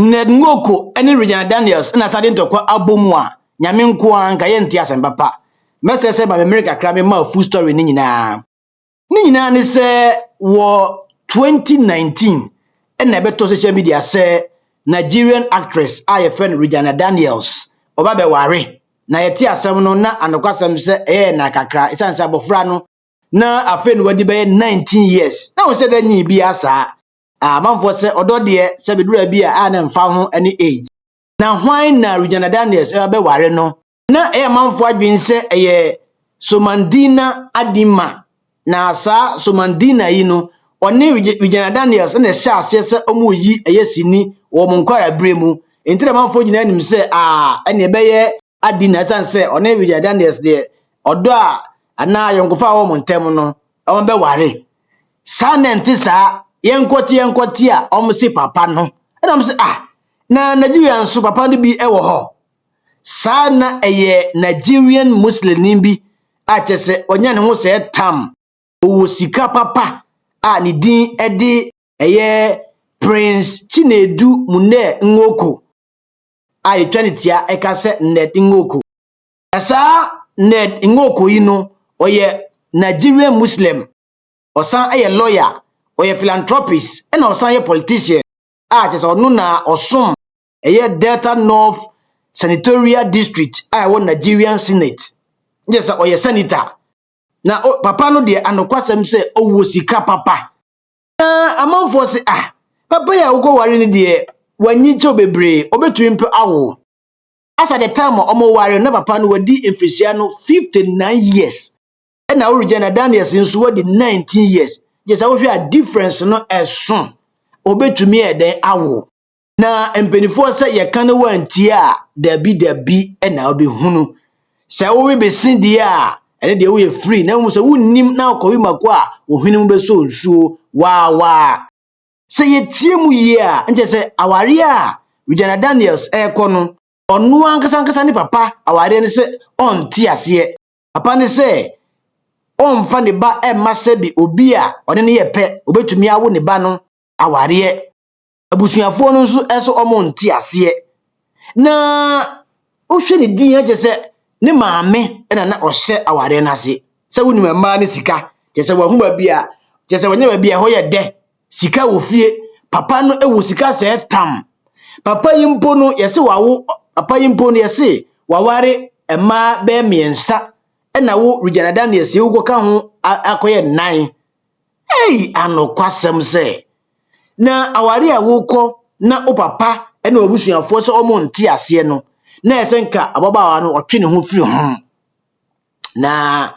Ned Nwoko ene Regina Daniels na sade ntokwa abomu a nyame nko anka ye ntia semba pa mesese ba America kra me ma full story ni nyina ne se wo 2019 ena beto social media se Nigerian actress a friend Regina Daniels oba be ware na yeti asem no na anokwasem se na kakra isanse abofra no na afen wadi be 19 years na wo se da nyi bi asa manfo se odo de se bedura bi a na mfa ho any age na hwan na Regina Daniels be ware no na manfo adwen se Somandina Adima na sa Somandina yi no one Regina Daniels na sha ase se omuyi sini wo monkwara bremu entire manfo nyina nim se ene be ye Adina sanse one Regina Daniels de odo ana yonkofa wo montem no o be ware sa na ntisa yenkoti a omse papa no na omse na Nigeria nso papa no bi ewo ho sa na Nigerian Muslim bi a chese onya ne ho se tam owo sika papa ne din Prince Chinedu Mune Nwoko etwanitia eka se Ned Nwoko asa Ned Nwoko yi no Nigerian Muslim osan lawyer philanthropist and osan politician chese onu na osom Delta North Senatorial District won Nigerian Senate yes senator na papa no de anokwasem se owo sika papa amanfo se papa ya ugo ware ni de wanyi cho bebre obetumi mpe awo asa the time omo ware na papa no wadi emfisia no 59 years and now Regina Daniels nso wadi 19 years yes wo hwe a difference no eson obetumi eden awo na empenifo se ye kan wanti a dabi na obehunu se wo we besin die ene de wo ye free na wo se wonnim na akowi mako a wo hwenim beso nsuo wa se ye tie mu ye a nje se aware a Regina Daniels kono onu ankasa ni papa aware ne se onti ase papa ne se onfa ne ba emase bi obi a one ne ye pe obetumi awo ne ba no aware abusuafo no nso eso omonti ase na ohwe ne din ya se ne maame na ohye aware na ase se woni mama ne sika se wahuma bia se wonya ba bia ho ye de sika wo fie papa no ewu sika se tam papa yimpo no yese wawo papa yimpo no yese waware ema be miensa na wo Regina Daniels ye wo ka ho akoye 9 anokwasem se na aware a wo ko na o papa na obusuafo so omonti ase no na esenka ababawa no otwe ne ho firi ho na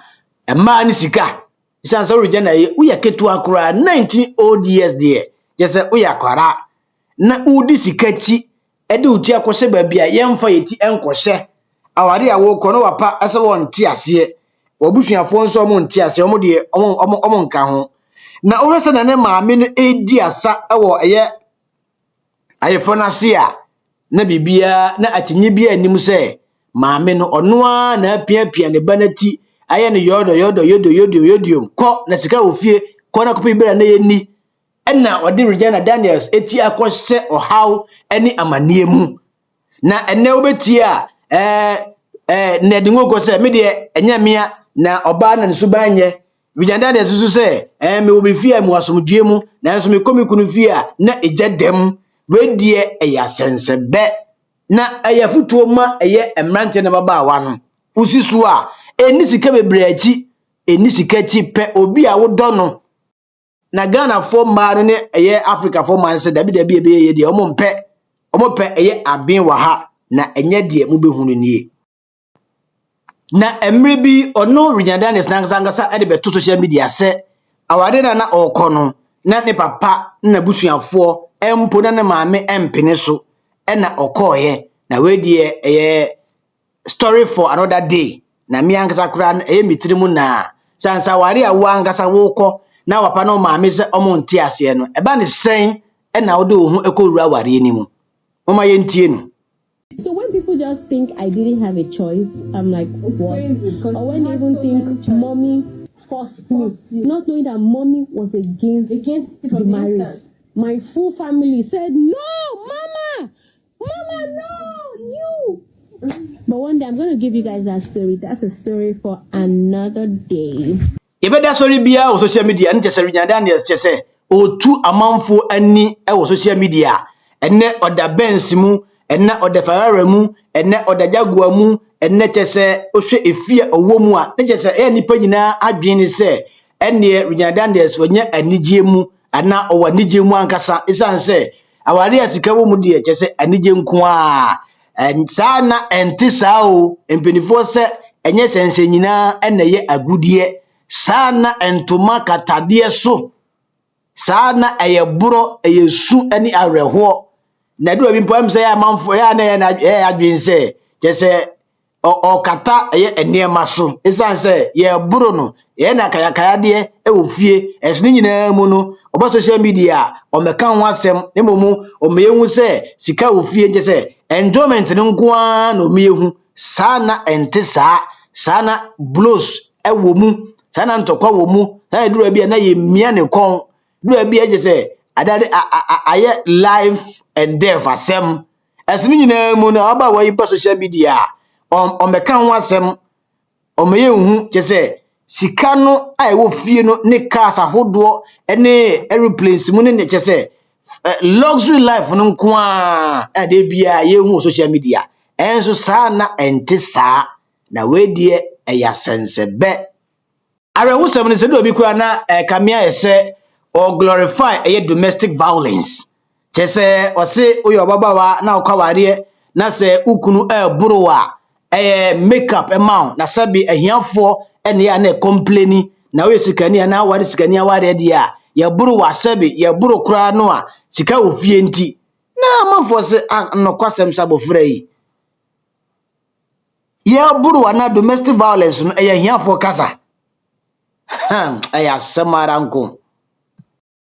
ema ni sika isanso Regina ye uya ketu akora 19 old years there jese uya kwara na udi sikachi ede uti akwose ba bia yemfa yeti enkohye aware a wo ko no wapa ase wonti ase obusuafo nso omonti ase omo de omo nka ho na ohese na ne maame no edi asa ewo ayefo na se a na bibia na atinye bia anim se maame no ono a na apia ne banati aye no yodo ko na sika ofie ko na kopi bera na yeni enna odi Regina Daniels eti akose ohaw eni amanie mu na enne obeti a Ned Nwoko se me de enyamia na oba na nsubanye Regina Daniels susu se me obefia mu asomdue mu na nso me komikunu fia na ejedem wedie eyasensebe na ayafutuo ma emrante na baba wa no usisu a eni sika bebre achi eni sika chi pe obi a wodo no na Ghana for man ne Africa for man se dabi ebe de omo pe abin wa ha na enye de mu behunu nie na emre bi ono Regina Daniels na ngasa ede beto social media se awade na okono na ne papa na busuafo empo na ne maame empene so na okoye na we de story for another day na mi angasa kura mitirimu na sansa ware a wo angasa wo na wapa no maame se omonti ase no eba ne sen na wo de wo hu ekowura ware ni mu mama yentie no. So when people just think I didn't have a choice, I'm like, what? Or when they even think mommy forced me, not knowing that mommy was against the marriage. My full family said, no, mama, But one day I'm going to give you guys that story. That's a story for another day. Yebeda story bia on social media and just Regina Daniels just say o tu amanfo ani e social media enne oda Benz mu enne oda Ferrari mu enne oda Jaguar mu enne chese ohwe efie owo mu a ne chese e nipa nyina adwen ni se enne Regina Daniels wonya anigye mu ana owa anigye mu ankasa isan se awari asika wo mu de chese anigye nko a sana enti sao empenifo se enye sense nyina enne ye agudie sana entoma katade so sana eyeburo eyesu ani areho na do bi mpom se ya manfo ya na ya adwen se chese o kata eye enema so isan se ye buro no ye na kaya de e ofie esni nyina mu no oba social media o meka ho asem ne momu o meyehu se sika ofie nje se enjoyment ne nko a no meyehu sana ente sana blows ewo mu sana ntokwa wo mu na edura bia na ye mia ne kon dura bia je se adade aye life and death asem esni nyina mu na oba wa yi social media o meka ho asem o meye hu je se sika no a ewo fie no ne cars ahodo ene airplanes mu ne je se luxury life no nko a ade bia ye hu social media enso sana ente sa na we die eya sense be Arewu sem ne se do bi kura na kamia ese or glorify domestic violence. Chese ose oyo babawa na okaware na se ukunu buruwa makeup amount na sabi ehiafo ene ya na complaini na we sikani na ware sikani aware dia ya buruwa sabi ya buru kura no a sika ofie nti na manfo se nokwasem sabofra yi ya buruwa na domestic violence no ehiafo kasa aya samaranko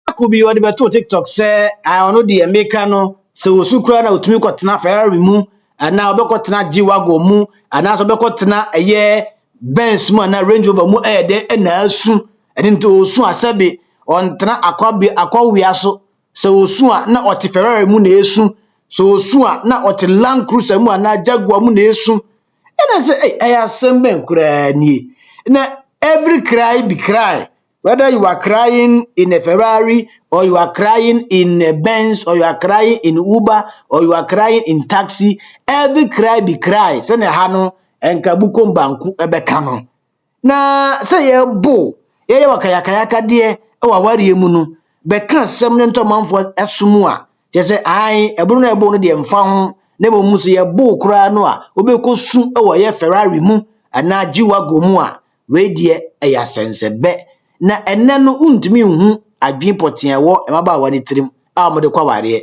akubi wodi beto TikTok say I ono de America no se osukura na otumi kotena Ferrari mu ana obekotena Jaguar mu ana so bekotena Benz mu na Range Rover mu de na asu edinto osu asabe ontena akwa so se osu a na oti Ferrari mu na esu so osu a na oti Land Cruiser mu na Jaguar mu na esu ena say aya sembe nkura ni na every cry be cry. Whether you are crying in a Ferrari or you are crying in a Benz or you are crying in Uber or you are crying in taxi, every cry be cry. Sene hano enkabuko banku ebeka no. Na se ye bo ye wakayaka de ewa wari emu no beka sem ne nto manfo esumu a je se ai eburu na ebo no de mfa ho ne bo musu ye bo kura no a obekosu ewa ye Ferrari mu ana Jaguar mu a we die eya sense be na enne no untumi hu adwen poten wo emaba wani trim a mo de kwaware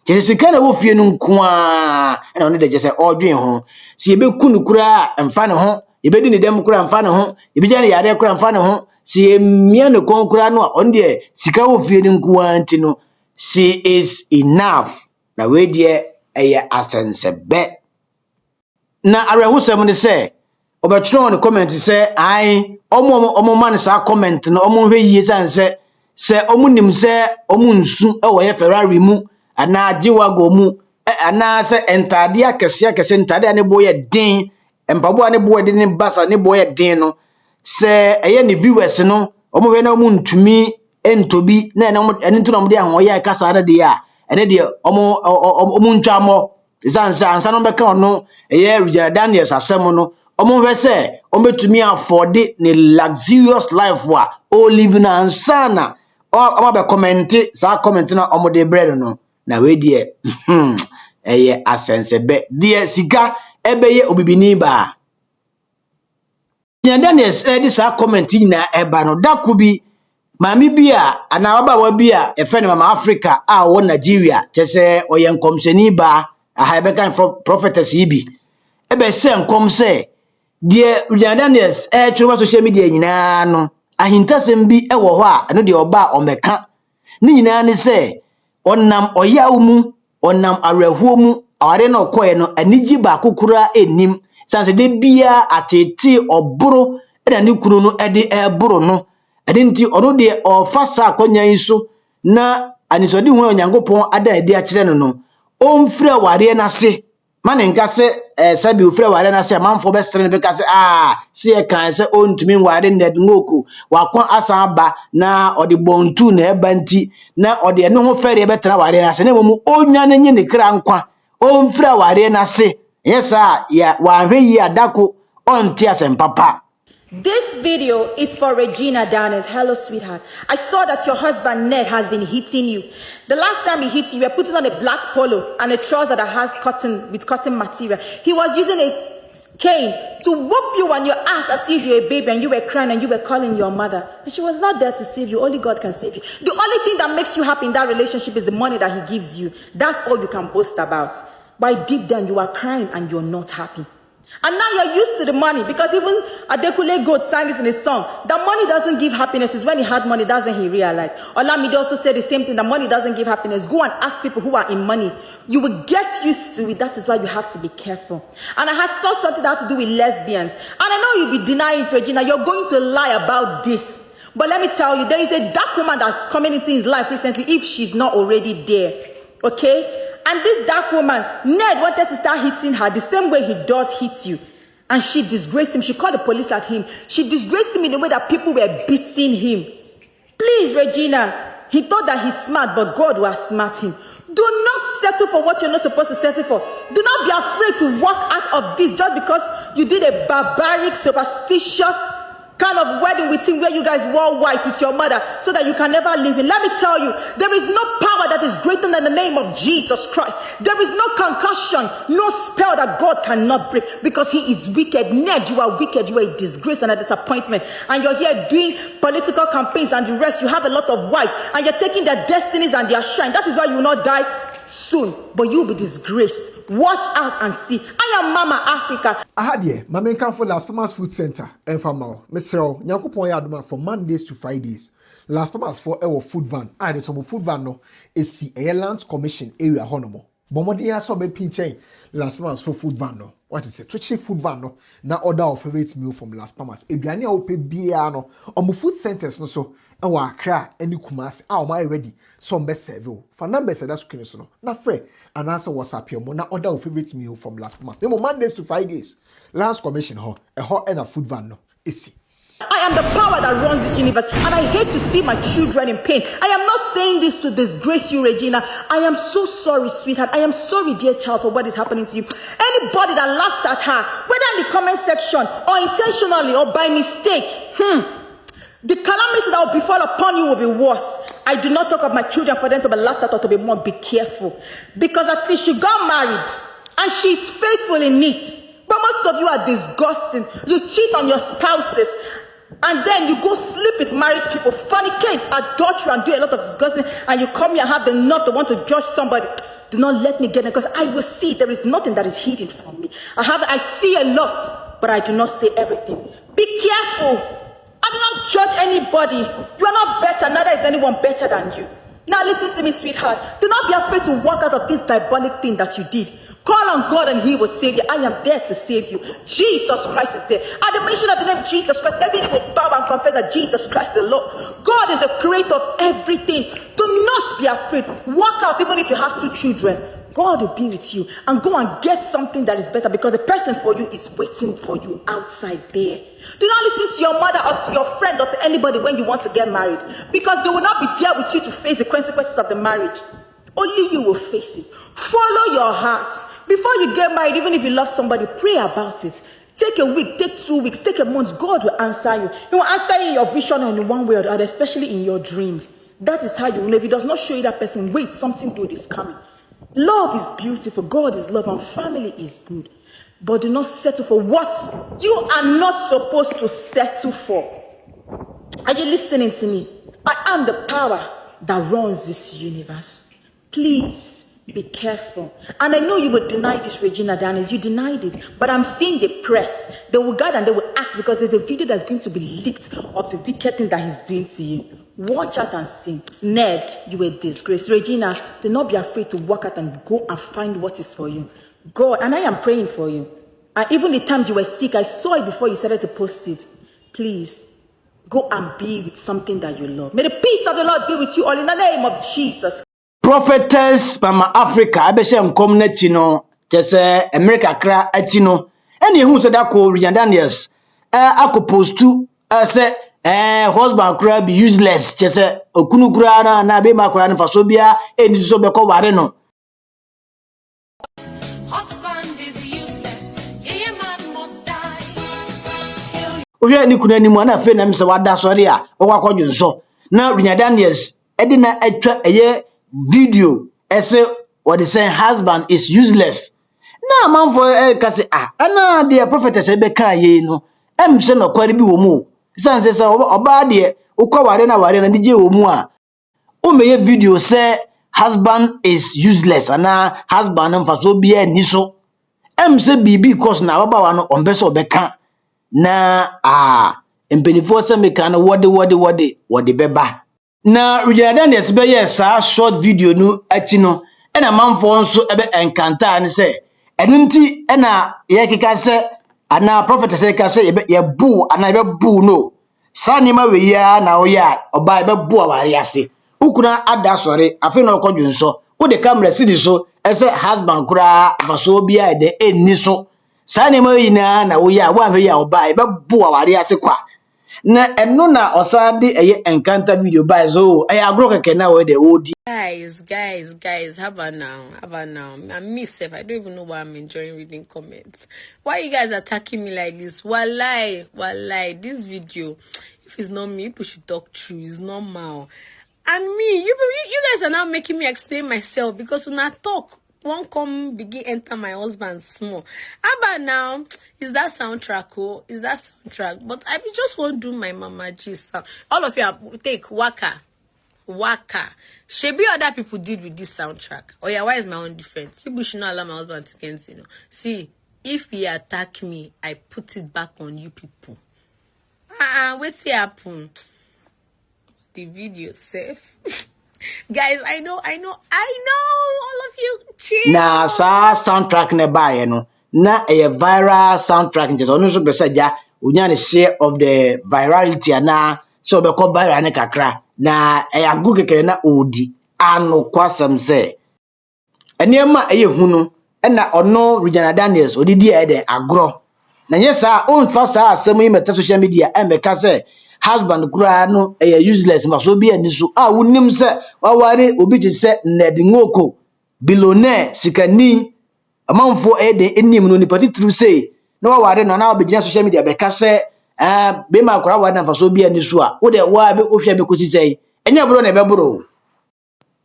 je sika na wo fie no nko a na ono de je se odwen ho si ebeku nu kura emfa ne ho ebedi ne dem kura emfa ne ho ebija ne yare kura emfa ne ho si emia ne kon kura no on de sika wo fie no nko a ntino she is enough na we die eya asense be na arehusem ne se obetro on comment say ai omo man sa comment no omo hwe yie sanse se omo nim se omo nsu e wo ye Ferrari mu ana Jaguar mu ana se entade akese entade ne boye din empabo ne boye din basa ne boye din no se eye ne viewers no omo hwe na omo ntumi entobi na ene ntu na omo de ahoye kasa ada de ya ene de omo ntwamo sanse ansa no beka ono eye Regina Daniels asem no omo hwese ometumi afford ne luxurious life wa o live na ansana omo be comment sa comment na omo de bread no na we die eye asense be die sika ebeye obibini ba Daniels di sa comment na eba no dakubi mami bia ana wabawa bia efe ne mama Africa a wo Nigeria chese oyen komseni ba aha be kan prophetess ibi ebe se nkom se die Regina Daniels churu social media nyina no ahintasem bi ewo ho a no de oba omeka ni nyina ne se onam oyaw mu onam arehuo mu aware na okoye no anigi ba kokura enim sanse de bia atete oboro na ne kunu no de eboro no nti ono de ofasa akonya yiso na anisodi hu onyankopon ada ade a kire no no omfira ware na se mane nka se sabi ofre ware na se manfo be sere be ka se se e kan se ontumi ware Ned Nwoko wakon asan ba na ode bontu na eba nti na ode ene ho fere be tena ware na se na mu onwa na nye ne kra nkwa onfra ware na se yesa ya wa hwe yi adako onti asem papa. This video is for Regina Danes. Hello, sweetheart. I saw that your husband Ned has been hitting you. The last time he hit you, you were putting on a black polo and a trouser that has cotton material. He was using a cane to whoop you on your ass as if you're a baby and you were crying and you were calling your mother. But she was not there to save you. Only God can save you. The only thing that makes you happy in that relationship is the money that he gives you. That's all you can boast about. But deep down, you are crying and you're not happy. And now you're used to the money, because even Adekule Goat sang this in his song. That money doesn't give happiness. Is when he had money, that's when he realized. Olamide also said the same thing, that money doesn't give happiness. Go and ask people who are in money. You will get used to it. That is why you have to be careful. And I had saw something that had to do with lesbians. And I know you'll be denying it, Regina. You're going to lie about this. But let me tell you, there is a dark woman that's coming into his life recently, if she's not already there. Okay? And this dark woman, Ned wanted to start hitting her the same way he does hit you. And she disgraced him. She called the police at him. She disgraced him in the way that people were beating him. Please, Regina, he thought that he's smart, but God will smart him. Do not settle for what you're not supposed to settle for. Do not be afraid to walk out of this just because you did a barbaric, superstitious kind of wedding with him where you guys wore white with your mother so that you can never leave him. Let me tell you, there is no power that is greater than the name of Jesus Christ. There is no concussion, no spell that God cannot break, because he is wicked. Ned, you are wicked. You are a disgrace and a disappointment. And you're here doing political campaigns and the rest. You have a lot of wives and you're taking their destinies and their shine. That is why you will not die soon, but you'll be disgraced. Watch out and see. I am Mama Africa. Ahadie, Mama Nkamfo Las Palmas Food Center, Enfamao. Mesrel, Nyankopon ya adoma from Mondays to Fridays. Las Palmas for our food van. The some food van no is the Lands Commission area honomo. Bomodi ya so be pinchen Las Palmas for food van no. What is it? Twitchy food van no. Na order of favorite meal from Las Palmas. Eduane a ope bia no. Omo food centers no so. Ewa Accra eni Kumasi. Am I ready? Some best serve. For numbers that's kini so no. Na free. And answer WhatsApp your na order of favorite meal from Las Palmas. Demo Mondays to Fridays. Lands Commission ho. A hot and a food van no. Easy. I am the power that runs this universe, and I hate to see my children in pain. I am not saying this to disgrace you, Regina. I am so sorry, sweetheart. I am sorry, dear child, for what is happening to you. Anybody that laughs at her, whether in the comment section or intentionally or by mistake, the calamity that will befall upon you will be worse. I do not talk of my children for them to be laughed at or to be more. Be careful, because at least she got married and she's faithful in it. But most of you are disgusting. You cheat on your spouses. And then you go sleep with married people, fornicate, adultery, and do a lot of disgusting, and you come here and have the nerve to want to judge somebody. Do not let me get it, because I will see. There is nothing that is hidden from me. I see a lot, but I do not say everything. Be careful. I do not judge anybody. You are not better, neither is anyone better than you. Now listen to me, sweetheart. Do not be afraid to walk out of this diabolic thing that you did. Call on God and he will save you. I am there to save you. Jesus Christ is there. At the mention of the name Jesus Christ, every knee will bow and confess that Jesus Christ is the Lord. God is the creator of everything. Do not be afraid. Walk out even if you have 2 children. God will be with you. And go and get something that is better, because the person for you is waiting for you outside there. Do not listen to your mother or to your friend or to anybody when you want to get married, because they will not be there with you to face the consequences of the marriage. Only you will face it. Follow your heart. Before you get married, even if you love somebody, pray about it. Take a week, take 2 weeks, take a month. God will answer you. He will answer you in your vision or in one way or the other, especially in your dreams. That is how you will know. If he does not show you that person, wait, something good is coming. Love is beautiful. God is love, and family is good. But do not settle for what you are not supposed to settle for. Are you listening to me? I am the power that runs this universe. Please be careful. And I know you would deny this, Regina Danes. You denied it. But I'm seeing the press. They will gather and they will ask, because there's a video that's going to be leaked of the wicked thing that he's doing to you. Watch out and see. Ned, you were disgraced. Regina, do not be afraid to walk out and go and find what is for you. God, and I am praying for you. And even the times you were sick, I saw it before you started to post it. Please, go and be with something that you love. May the peace of the Lord be with you all in the name of Jesus. Prophetess Mama Africa abeshe nkom na chi no just America cra atino any who said that call Rian Daniels post to say husband cra be useless just okunu kra na be ma kra fa so bia eni so be ko ware no Husband is useless. A man must die. ohwe ni kuna ni mu na fe na me se wada sori a o wakwadwo nso na Rian Daniels edi na atwa eye video ese what they say husband is useless na man for kasi ana de prophetess be kan ye no em se no kwari bi wo mu san se oba de ukwa ware na dije wo mu a o meye video say husband is useless ana husband am fa so bia ni so em se bibi cause na baba wa no ombe so be kan na empenifo se me kan wode beba na Rian Daniels be yes short video no achi no na manfo nso ebe enkanta ne se enunti na ye keka se ana prophet se ka se ye bu ana be bu no sani ma we ya na oya oba be bu awari ase ukuna ada sori afi na okodwo nso wo de camera sidi so ese husband kura vaso bia de eni so sani ma we na oya wa be ya oba be bu awari ase kwa na eno na osade eye enkanta video by so agro keke na we de odi. Guys, how about now? I miss if I don't even know why I'm enjoying reading comments. Why you guys attacking me like this? Walai, this video, if it's not me, people should talk true. It's normal. And me, you guys are now making me explain myself because when I talk, won't come begin enter my husband small. How about now? Is that soundtrack? Is that soundtrack? But I just won't do my Mama G sound. All of you take Waka. Shebi other people did with this soundtrack. Oh yeah, why is my own different? You should not allow my husband to get, See, if he attack me, I put it back on you people. What's happen? The video safe. Guys, I know, all of you chill. Na soundtrack ne buy no. Na a viral soundtrack just onu so be say ja unya ne share of the virality na so be ko viral ne kakra. Na agu keke na odi anu kwasam se enema hunu na ono Rian Daniels odidi de agro na nyesa on fa sa asem yi meta social media emeka se husband kura no useless ma so bi ani so wonim se waware obi ti se Ned Nwoko billionaire sikani amanfo de enim no ni patitru say na waware no na obegina social media beka se be ma kura wa na fa so bi ani so wo de wa be ohwe be kosi sei enya bro na be bro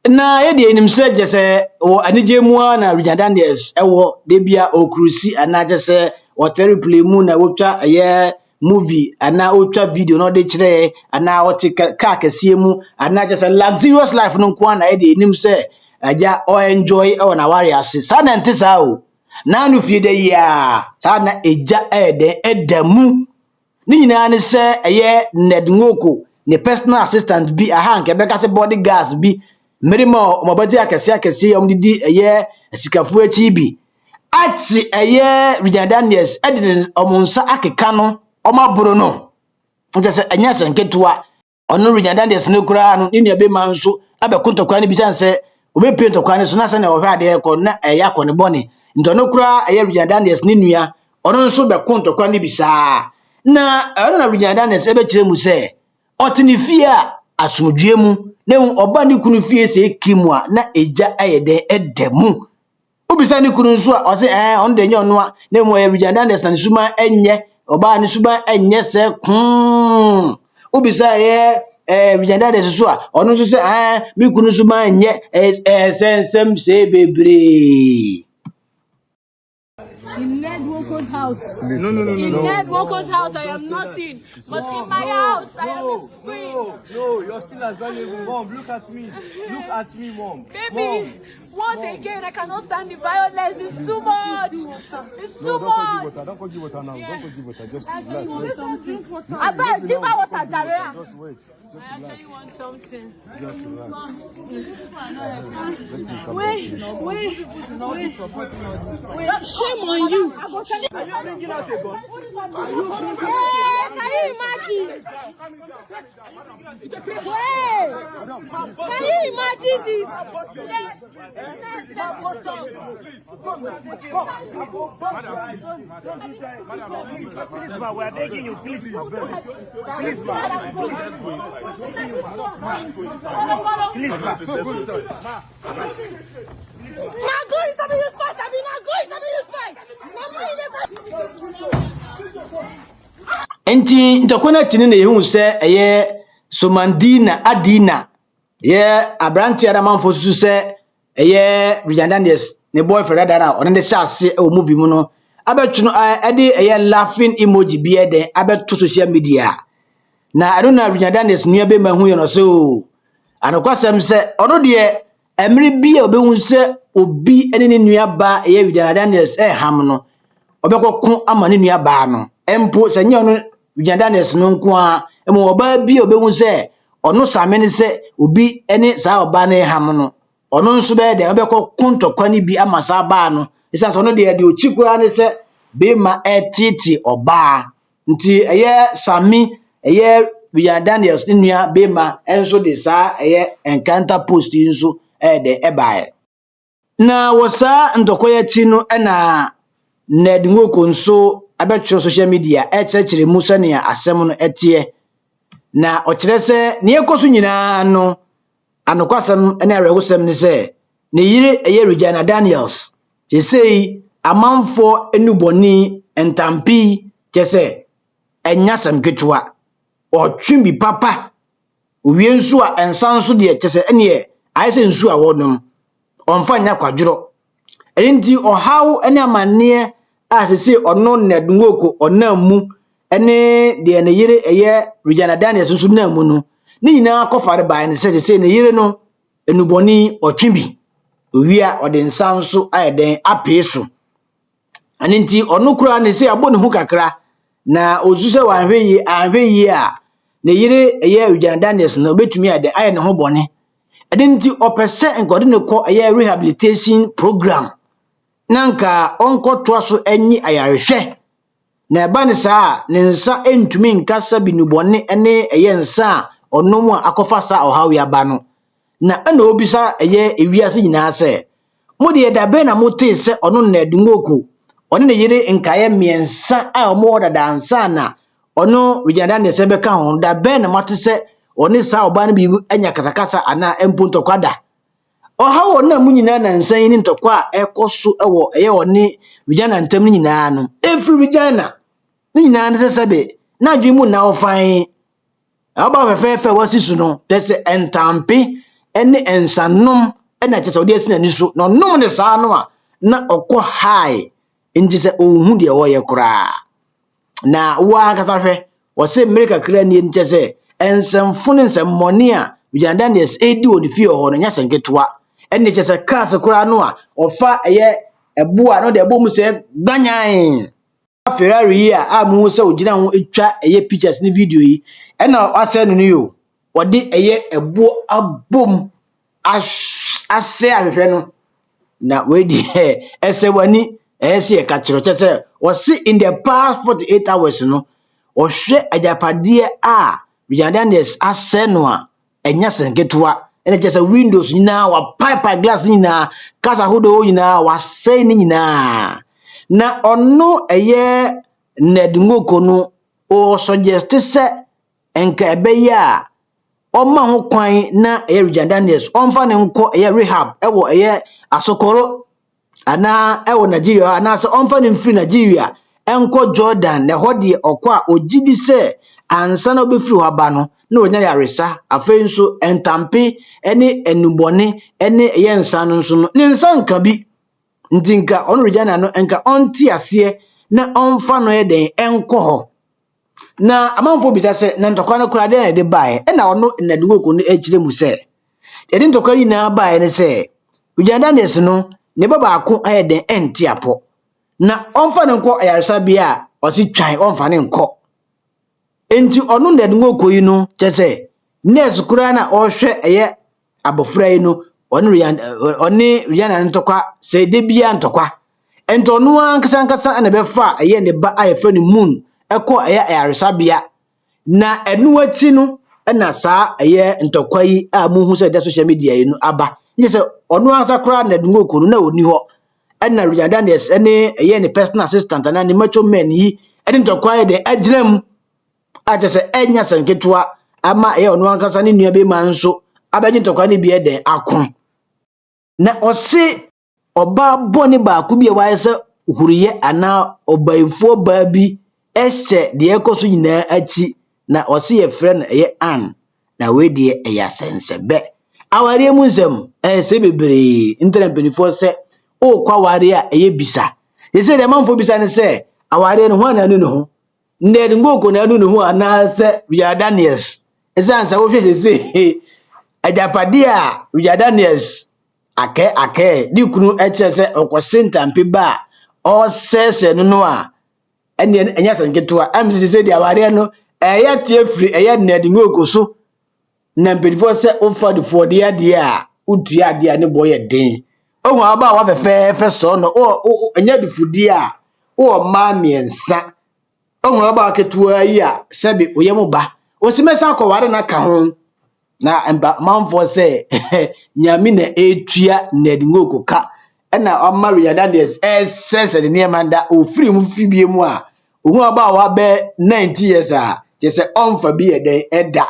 na ye de enim se je se o anije mu na Rian Daniels ewo de bia okrusi ana je se o play mu na wotwa ye movie ana otwa video no de kire ana o ti ka kese mu ana je se luxurious life no nko na ye de enim se aja o enjoy e na wari ase sa na nti sa o na no fie de ya sa na eja de edamu ni nyina ne se eye Ned Nwoko ne personal assistant bi aha nke beka se bodyguards bi merimo omobadi akese omdidi eye sikafu achi bi ati eye Rian Daniels edin omunsa akeka no omaburo no nje se enya se nketua ono Rian Daniels ne kura no ni ebe ma nso abekontokwa ne bi chanse obepe ntokwa ne so na se na ohwe ade ko na eya ko ne boni ndono kura eye Rian Daniels ne nua ono nso bekontokwa ne bi saa na ono na Rian Daniels ebe kire mu se otinifia asumdue mu na oba ni kunu fie se kimu a na eja ayede edemu obisa ni kunu nso a o se on de nye ono a na mu Rian Daniels na nsuma enye oba ni suma enye se obisa ye Rian Daniels so a ono nso se mi kunu suma enye sensem se bebre. In Ned Nwoko's house. No. In Ned Nwoko's house, I am nothing. But in my house, I am free. No, you're still as valuable. Mom, look at me. Look at me, Mom. Baby, once again, I cannot stand the violence. It's too much. It's too much. Don't go give water now. Don't go give water. Just relax. I bet give her water, Daria. Just wait. I actually want something. Just relax. Wait. Shame on you. Are you bringing out a gun? Can you imagine? Can you imagine this? Madam, we are begging you, please. Please, Not going to be this fight. I mean, not going to be this fight. Enti ntokona chini na yehu se eye Somandina Adina ye abranti adamanfo susu se eye Bridjandandes ne boyfriend dada ona de sase e movie mu no abetu no ade eye laughing emoji bi eden abetu social media na I don't know Bridjandandes nua be mahu ye no so anokwasem se ono de emre bi obehu se obi ene ne nua ba eye Bridjandandes ham no obekokun ama ne nua ba no empo se nye ono Bridjandandes no nko a emo oba bi obehu se ono samene se obi ene sa oba na ham no ono nso be de obekokun tokwa ni bi ama sa ba no isa so no de ochikura ne se be ma etiti oba nti eye Sami eye Bridjandandes nua be ma enso de sa eye encounter post nso de ebae na wosa ndokoya chi no na Ned Nwoko nso abetro social media echechere musa ne asem no etie na okire se ne ekoso nyina no anokwasem ene arewosem ne se ne yire eye Regina Daniels je sei amanfo enuboni entampi je se enyasem ketwa otwimbi papa owie nsu a ensanso de je se ene ayese nsu a wonum onfa nya kwadworo enti ohaw ene amane asese ono Ned Nwoko onamu ene de ne yire eye Regina Daniels nso namu no ni nyina akofare bae ne se ne yire no enuboni otwimbi owia ode nsanso ayeden apeso anenti ono kura ne se abo ne hu kakra na ozuse wanhwe yi a ne yire eye Regina Daniels na obetumi ade aye ne ho bone edenti opese nkode ne ko eye rehabilitation program nanka onkotoa so enyi ayarehwe na eba ne saa ne nsa entumi nkasa binubone ene eye nsa onomu akofa sa ohawe aba no na ana obisa eye ewiase nyina se mode dabe na mote se ono Ned Nwoko ono ne yire nkaye miensa a omo dada nsa na ono Regina Daniels beka ho dabe na mate se oni sa oba ne bibu enya katakasa ana empuntokwada ohawo na munyina na nsan ni ntokwa ekoso ewo eye oni Regina ntam nyina no every Regina nyina ne sesebe na adwimu na ofan aba fefefe wasisu no tese entampi ene ensanom ena chese odi asina ni so no nom ne sa no a na okọ high nti se ohun de wo ye kura na wa kasahwe wo se America kra ni nti se ensamfune nsemmoni a Bridjandandes edi oni fie ho no nya senketwa ene chese cars kura no a ofa eye ebu a no de ebo mu se ganyan Ferrari a amu se ogina ho etwa eye pictures ni video yi ena ase no yo wode eye ebu abom ase ahwehwe no na we di ese wani ese e ka kiro chese wose in the past 48 hours no ohwe ajapade a Bridjandandes ase no a enya senketwa ene chese windows nyina wa pipe glass nyina kasa hodo nyina wa sei nyina na ono eye Ned Nwoko no o suggest se enka ebeya oma ho kwan na eye Bridjandandes onfa ne nko eye rehab ewo eye Asokoro ana ewo Nigeria ana se onfa ne mfiri Nigeria enko Jordan ne hodi okwa ogidi se ansa na obefiri ho aba no na onya yaresa afen so entampe ene enubone ene eye nsa no nso no ne nsa nka bi ntinka ono Regina no enka onti ase na onfa no eden enko ho na amanfo bisa se na ntokwa no kura de de bae na ono Ned Nwoko no echire mu se edi ntokwa ni na bae ne se Bridjandandes no ne baba ako ayeden enti apo na onfa ne nko ayaresa bia osi twan onfa ne nko enti ono Ned Nwoko yi no chese nurse kura na ohwe eye abofra yi no oni Regina ntokwa se de bia ntokwa ento no ankasa na befa eye ne ba ayefra ni moon eko eye ayaresabia na enu ati no na saa eye ntokwa yi a muhu se de social media yi no aba nye se ono ansa kra na Ngoko no na oni ho na Richard Daniels ene eye ne personal assistant na ne macho men yi ene ntokwa de agyinam aje se enya senketwa ama eye ono ankasa ne nua be ma nso abegye ntokwa ne bi eden akon na ose oba boni ba ku bi e wa se huriye ana obaifo ba bi ehye de ekoso nyina achi na ose ye friend eye an na we de eya sensebe aware mu nsem se bebre internet benifo se o kwa ware a eye bisa yese de manfo bisa ne se aware no ho ananu no ho ned Ngoko na anu no ho ana se Richard Daniels esansa wo hwese se ajapade a Richard Daniels ake di kunu eche se okosenta mpiba o sese no a enya sanketo am se de aware no eye tie free eye ned Ngoko so na mpedifo se ofa de for de ade a utua ade a ne boye den ohun aba wa fefe so no enya de fudi a o ma miensa ohun aba ketua yi a sebe oyemu ba osimesa akọware na ka ho na manfo se nyame na etua ned Ngoko ka na ọma Richard Daniels sese de ne manda ofiri mu fibie mu a ohun aba wa be 90 years a je onfa bi eden eda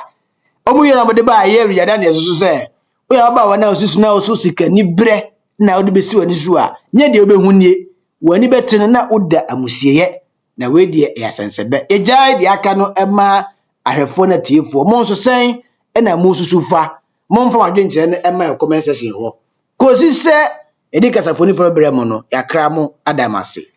omu yera mo de ba ye Richard Daniels so se o ya ba wa na osusu na osusu ka ni bre na o de besi wani so a nye de obehu nie wani betene na oda amusieye na we de ya sensebe ejai de aka no ema ahwefo na tiefo mo nso sen na mo susu fa mo mfa wadwenche no ema comment section ho ko si se edi kasafoni fo bre mo no yakra mo adamase